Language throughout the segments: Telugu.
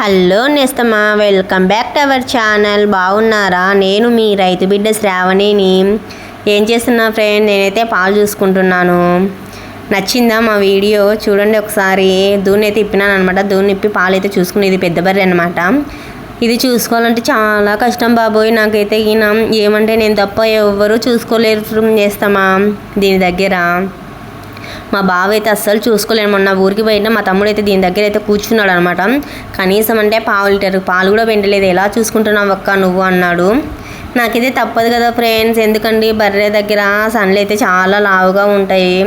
హలో నేస్తమా, welcome back to our channel. బాగున్నారా? నేను మీ రైతు బిడ్డ శ్రావణిని. ఏం చేస్తున్నా ఫ్రెండ్, నేనైతే పాలు చూసుకుంటున్నాను. నచ్చిందా మా వీడియో? చూడండి ఒకసారి. దూని అయితే ఇప్పినాను అనమాట. దూని ఇప్పి పాలు అయితే చూసుకుని, ఇది పెద్ద బర్రె అనమాట. ఇది చూసుకోవాలంటే చాలా కష్టం బాబోయ్. నాకైతే ఏమంటే నేను తప్ప ఎవ్వరూ చూసుకోలేరు చేస్తామా దీని దగ్గర. మా బావ అయితే అస్సలు చూసుకోలేము. మొన్న ఊరికి పోయినా మా తమ్ముడు అయితే దీని దగ్గర అయితే కూర్చున్నాడు అనమాట. కనీసం అంటే పాలు కూడా వెంటలేదు. ఎలా చూసుకుంటున్నావు అక్క నువ్వు అన్నాడు. నాకైతే తప్పదు కదా ఫ్రెండ్స్. ఎందుకండి బర్రె దగ్గర సన్లు అయితే చాలా లావుగా ఉంటాయి.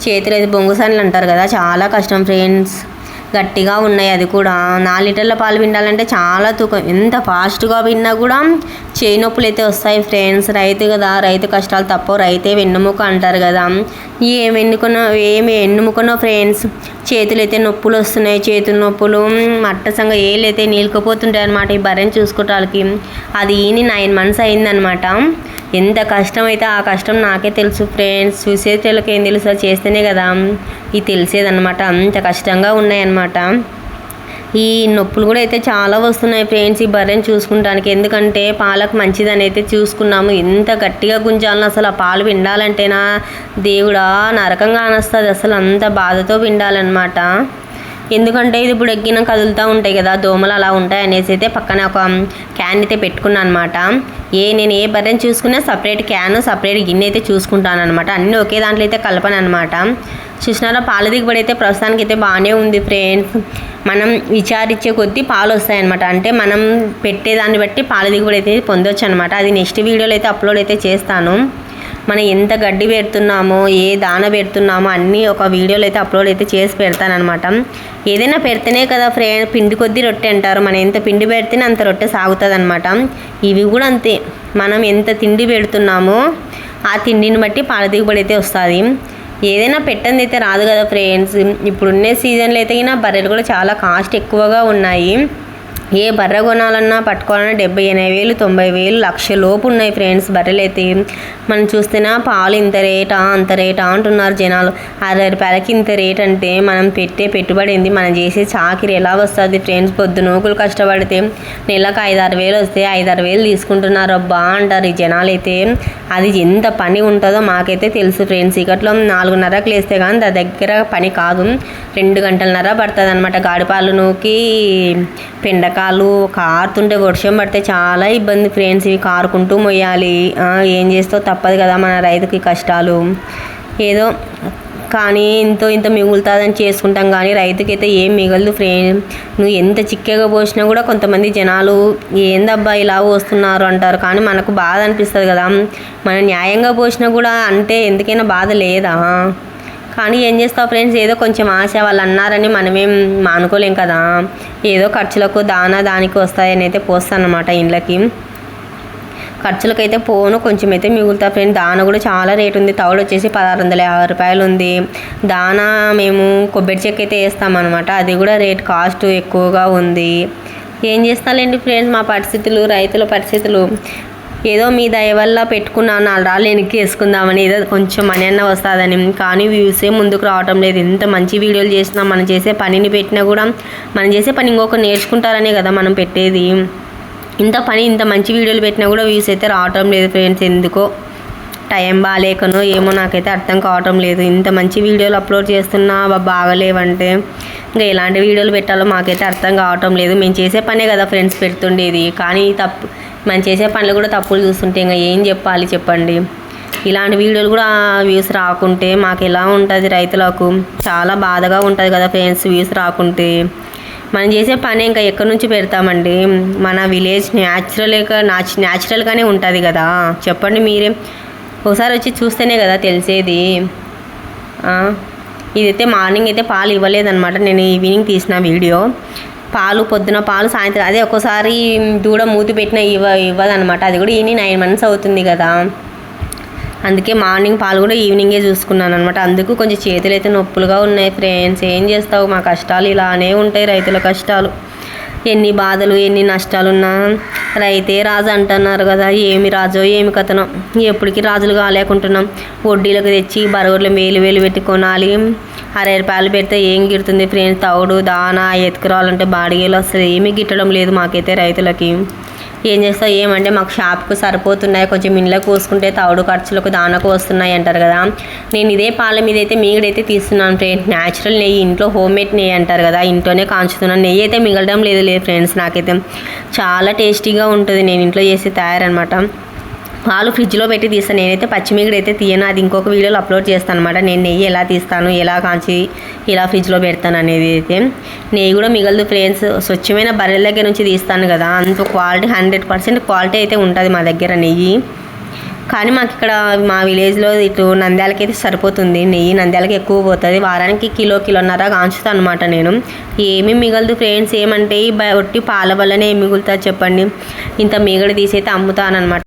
చేతులు అయితే బొంగు సన్లు అంటారు కదా, చాలా కష్టం ఫ్రెండ్స్. గట్టిగా ఉన్నాయి. అది కూడా 4 లీటర్ల పాలు పిండాలంటే చాలా తూకం. ఎంత ఫాస్ట్గా పిండినా కూడా చేయి నొప్పులు అయితే వస్తాయి ఫ్రెండ్స్. రైతు కదా, రైతు కష్టాలు తప్పవు. రైతే వెన్నుముక అంటారు కదా. ఏమి ఎన్నుముకనో ఫ్రెండ్స్. చేతులు అయితే నొప్పులు వస్తున్నాయి. చేతుల నొప్పులు మట్టసంగా ఏళ్ళు అయితే నీలుకపోతుంటాయి అనమాట. ఈ బర్రెని చూసుకోవటానికి. అది 9 months అయిందనమాట. ఎంత కష్టం అయితే ఆ కష్టం నాకే తెలుసు ఫ్రెండ్స్. చూసేటోళ్ళకి ఏం తెలుసు, చేస్తేనే కదా ఇది తెలిసేదనమాట. అంత కష్టంగా ఉన్నాయన్నమాట. ఈ నొప్పులు కూడా అయితే చాలా వస్తున్నాయి ఫ్రెండ్స్ ఈ బర్రెని చూసుకుంటానికి. ఎందుకంటే పాలకు మంచిదని అయితే చూసుకున్నాము. ఎంత గట్టిగా గుంజాలను అసలు ఆ పాలు పిండాలంటేనా దేవుడా నరకంగా అనిస్తుంది. అసలు అంత బాధతో పిండాలన్నమాట. ఎందుకంటే ఇది ఇప్పుడు ఎగ్గిన కదులుతూ ఉంటాయి కదా, దోమలు అలా ఉంటాయి అనేసి అయితే పక్కన ఒక క్యాన్ అయితే పెట్టుకున్నాను అనమాట. నేను ఏ బర్రెని చూసుకున్నా సపరేట్ క్యాన్, సపరేట్ గిన్నె అయితే చూసుకుంటాను అనమాట. అన్నీ ఒకే దాంట్లో అయితే కలపను అనమాట. చూసినారా, పాల దిగుబడి అయితే ప్రస్తుతానికి అయితే బాగానే ఉంది ఫ్రెండ్స్. మనం విచారించే కొద్దీ పాలు వస్తాయన్నమాట. అంటే మనం పెట్టేదాన్ని బట్టి పాల దిగుబడి అయితే పొందొచ్చు అనమాట. అది నెక్స్ట్ వీడియోలో అయితే అప్లోడ్ అయితే చేస్తాను. మనం ఎంత గడ్డి పెడుతున్నామో, ఏ దాన పెడుతున్నామో అన్నీ ఒక వీడియోలో అయితే అప్లోడ్ అయితే చేసి పెడతానమాట. ఏదైనా పెడితేనే కదా ఫ్రెండ్, పిండి కొద్దీ రొట్టె అంటారు. మనం ఎంత పిండి పెడితేనే అంత రొట్టె సాగుతుంది అనమాట. ఇవి కూడా అంతే. మనం ఎంత తిండి పెడుతున్నామో ఆ తిండిని బట్టి పాల దిగుబడి అయితే వస్తుంది. ఏదైనా పెట్టంది అయితే రాదు కదా ఫ్రెండ్స్. ఇప్పుడున్న సీజన్లో అయితే బర్రెలు కూడా చాలా కాస్ట్ ఎక్కువగా ఉన్నాయి. ఏ బర్రె కొనాలన్నా పట్టుకోవాలన్నా 70,000, 80,000, 1,00,000 లోపు ఉన్నాయి ఫ్రెండ్స్ బర్రెలు అయితే. మనం చూస్తేనా పాలు ఇంత రేటా అంత రేటా అంటున్నారు జనాలు. 60 రూపాయలకి ఇంత రేట్ అంటే మనం పెట్టే పెట్టుబడి ఏంది, మనం చేసే చాకిరి ఎలా వస్తుంది ఫ్రెండ్స్. పొద్దునూకులు కష్టపడితే నెలకు 5-6 వేలు వస్తే 5-6 వేలు తీసుకుంటున్నారు అబ్బా అంటారు ఈ జనాలు అయితే. అది ఎంత పని ఉంటుందో మాకైతే తెలుసు ఫ్రెండ్స్. ఇకట్లో 4:30కి లేస్తే కానీ దాని దగ్గర పని కాదు. 2 గంటలన్నర పడుతుంది అనమాట. గాడిపాలు నూకి పెండకాలు కారుతుంటే వర్షం పడితే చాలా ఇబ్బంది ఫ్రెండ్స్. ఇవి కారుకుంటూ మొయ్యాలి. ఏం చేస్తావు, తప్పదు కదా మన రైతుకి కష్టాలు. ఏదో కానీ ఇంత మిగులుతుందని చేసుకుంటాం, కానీ రైతుకైతే ఏం మిగలదు ఫ్రెండ్. నువ్వు ఎంత చిక్కగా పోసినా కూడా కొంతమంది జనాలు ఏందబ్బా ఇలా పోస్తున్నారు అంటారు. కానీ మనకు బాధ అనిపిస్తుంది కదా. మనం న్యాయంగా పోసినా కూడా అంటే ఎందుకైనా బాధ లేదా? కానీ ఏం చేస్తావు ఫ్రెండ్స్, ఏదో కొంచెం ఆశ, వాళ్ళు అన్నారని మనమేం మానుకోలేం కదా. ఏదో ఖర్చులకు దానికి వస్తాయని అయితే పోస్తాను అనమాట. ఇండ్లకి ఖర్చులకైతే పోను, కొంచెం అయితే మిగులుతా ఫ్రెండ్. దాన కూడా చాలా రేటు ఉంది. తౌడు వచ్చేసి 1650 రూపాయలు ఉంది. దానా మేము కొబ్బరి చెక్క అయితే వేస్తామన్నమాట. అది కూడా రేట్ కాస్ట్ ఎక్కువగా ఉంది. ఏం చేస్తాలేండి ఫ్రెండ్స్, మా పరిస్థితులు, రైతుల పరిస్థితులు. ఏదో మీ దయ వల్ల పెట్టుకున్నాను 4 రాళ్ళు వెనక్కి వేసుకుందామని, ఏదో కొంచెం మనీ అన్న వస్తుందని. కానీ వ్యూసే ముందుకు రావటం లేదు. ఎంత మంచి వీడియోలు చేసినా, మనం చేసే పనిని పెట్టినా కూడా, మనం చేసే పని ఇంకొకరు నేర్చుకుంటారనే కదా మనం పెట్టేది. ఇంత మంచి వీడియోలు పెట్టినా కూడా వ్యూస్ అయితే రావటం లేదు ఫ్రెండ్స్. ఎందుకో టైం బాగాలేకనో ఏమో నాకైతే అర్థం కావటం లేదు. ఇంత మంచి వీడియోలు అప్లోడ్ చేస్తున్నా బాగలేవంటే ఇంకా ఎలాంటి వీడియోలు పెట్టాలో మాకైతే అర్థం కావటం లేదు. మేము చేసే పనే కదా ఫ్రెండ్స్ పెడుతుండేది. కానీ మనం చేసే పనులు కూడా తప్పులు చూస్తుంటే ఇంకా ఏం చెప్పాలి చెప్పండి. ఇలాంటి వీడియోలు కూడా వ్యూస్ రాకుంటే మాకు ఎలా ఉంటుంది, రైతులకు చాలా బాధగా ఉంటుంది కదా ఫ్రెండ్స్ వ్యూస్ రాకుంటే. మనం చేసే పని ఇంకా ఎక్కడి నుంచి పెడతామండి. మన విలేజ్ న్యాచురల్గానే ఉంటుంది కదా. చెప్పండి మీరే, ఒకసారి వచ్చి చూస్తేనే కదా తెలిసేది. ఇదైతే మార్నింగ్ అయితే పాలు ఇవ్వలేదన్నమాట. నేను ఈవినింగ్ తీసిన వీడియో. పొద్దున పాలు సాయంత్రం, అదే ఒక్కోసారి దూడ మూతి పెట్టినా ఇవ్వదనమాట. అది కూడా 9 months అవుతుంది కదా. అందుకే మార్నింగ్ పాలు కూడా ఈవినింగే చూసుకున్నాను అనమాట. అందుకు కొంచెం చేతులు అయితే నొప్పులుగా ఉన్నాయి ఫ్రెండ్స్. ఏం చేస్తావు, మా కష్టాలు ఇలానే ఉంటాయి, రైతుల కష్టాలు. ఎన్ని బాధలు ఎన్ని నష్టాలున్నా రైతే రాజు అంటున్నారు కదా. ఏమి రాజో ఏమి కథనో, ఎప్పటికీ రాజులు కాలేకుంటున్నాం. వడ్డీలకు తెచ్చి బరగొడ్లు వేలు పెట్టి కొనాలి. రూపాయలు పెడితే ఏం గిడుతుంది ఫ్రెండ్స్, తౌడు దానా ఎత్తుకురావాలంటే బాడిగేలు అసలు ఏమీ గిట్టడం లేదు మాకైతే రైతులకి. ఏం చేస్తావు ఏమంటే మాకు షాప్కు సరిపోతున్నాయి, కొంచెం ఇండ్లకు పోసుకుంటే తౌడు ఖర్చులకు దానకు వస్తున్నాయి అంటారు కదా. నేను ఇదే పాల మీద అయితే మీగడైతే తీస్తున్నాను ఫ్రెండ్స్. న్యాచురల్ నెయ్యి, ఇంట్లో హోమ్ మేడ్ నెయ్యి అంటారు కదా, ఇంట్లోనే కాంచుతున్నాను. నెయ్యి అయితే మిగలడం లేదు ఫ్రెండ్స్. నాకైతే చాలా టేస్టీగా ఉంటుంది నేను ఇంట్లో చేసి తయారనమాట. పాలు ఫ్రిడ్జ్లో పెట్టి తీస్తాను. నేనైతే పచ్చిమిగడ అయితే తీయను, అది ఇంకొక వీడియోలో అప్లోడ్ చేస్తాను అనమాట. నేను నెయ్యి ఎలా తీస్తాను, ఎలా కాంచి ఇలా ఫ్రిడ్జ్లో పెడతాను అనేది అయితే. నెయ్యి కూడా మిగలదు ఫ్రెండ్స్, స్వచ్ఛమైన బర్రెల దగ్గర నుంచి తీస్తాను కదా, అంత క్వాలిటీ 100% క్వాలిటీ అయితే ఉంటుంది మా దగ్గర నెయ్యి. కానీ మాకు ఇక్కడ మా విలేజ్లో ఇటు నంద్యాలకి అయితే సరిపోతుంది నెయ్యి, నంద్యాలకి ఎక్కువ పోతుంది. వారానికి కిలోన్నర కాంచుతాను అనమాట నేను. ఏమీ మిగలదు ఫ్రెండ్స్. ఏమంటే ఒట్టి పాల వల్లనే ఏం మిగులుతుంది చెప్పండి. ఇంత మిగడ తీసి అయితే అమ్ముతాను అనమాట.